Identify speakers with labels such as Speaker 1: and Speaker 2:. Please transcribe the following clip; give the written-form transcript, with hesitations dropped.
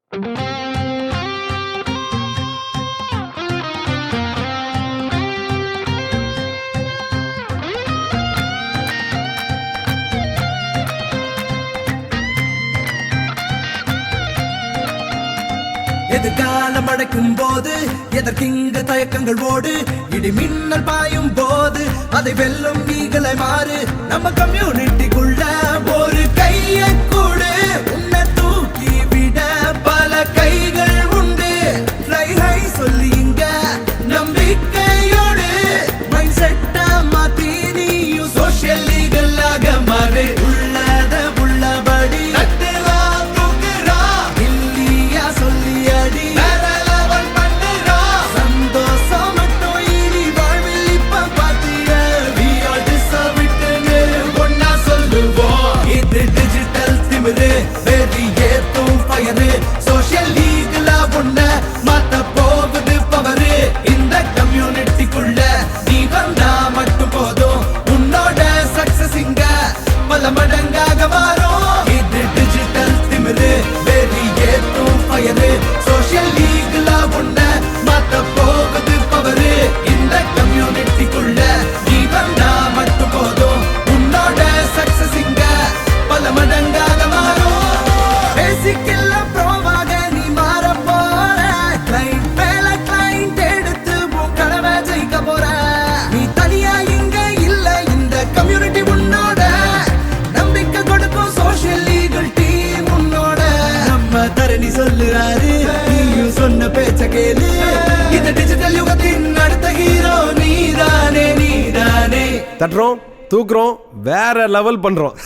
Speaker 1: எதிர்காலம் அடைக்கும் போது எதற்கிங்க தயக்கங்கள் ஓடு, இடி மின்னல் பாயும் போது அதை வெல்லும் நீகளை மாறு. நம்ம கம்யூனிட்டிக்குள்ள ஒரு கையை கூடு, உன்னை தூக்கி விட பல கைகள் உண்டு. ட்ரை ஹை சொல்லி இங்க நம்பிக்கையோடு மைண்ட் செட்டா மாத்தி நீயும் சோஷியல் லீகலாக மாறு. உள்ளத உள்ளபடி சோஷியல் லீகலா உன்ன மாத்த போகுது பவரு. இந்த கம்யூனிட்டிக்குள்ள நீ வந்தா மட்டும் போதும், உன்னோட சக்சஸ் இங்க பல மடங்காக மாறும். இது டிஜிட்டல் திமிரு, வெறி ஏத்தும் பயரு. சோஷியல் லீகலா உன்ன மாத்த போகுது பவரு. இந்த கம்யூனிட்டிக்குள்ள நீ வந்தா மட்டும் போதும், உன்னோட சக்சஸ் இங்க பல மடங்காக மாறும். பேசிக் எல்லாம் ப்ரோவாக நீ மாற போற, கிளைண்ட் மேல கிளைண்ட் எடுத்து உன் கனவை ஜெயிக்க போற. நீ தனியா இங்க இல்ல, இந்த கம்யூனிட்டி உன்னோட நம்பிக்கை கொடுக்கும். சோஷியல் லீகல் டீம் உன்னோட. நம்ம தரணி சொல்லுறாரு, நீயும் சொன்ன பேச்ச கேளு. இந்த டிஜிட்டல் யுகத்தின் அடுத்த ஹீரோ நீதானே, நீதானே.
Speaker 2: தட்டுறோம், தூக்குறோம், வேற லெவல் பண்றோம்.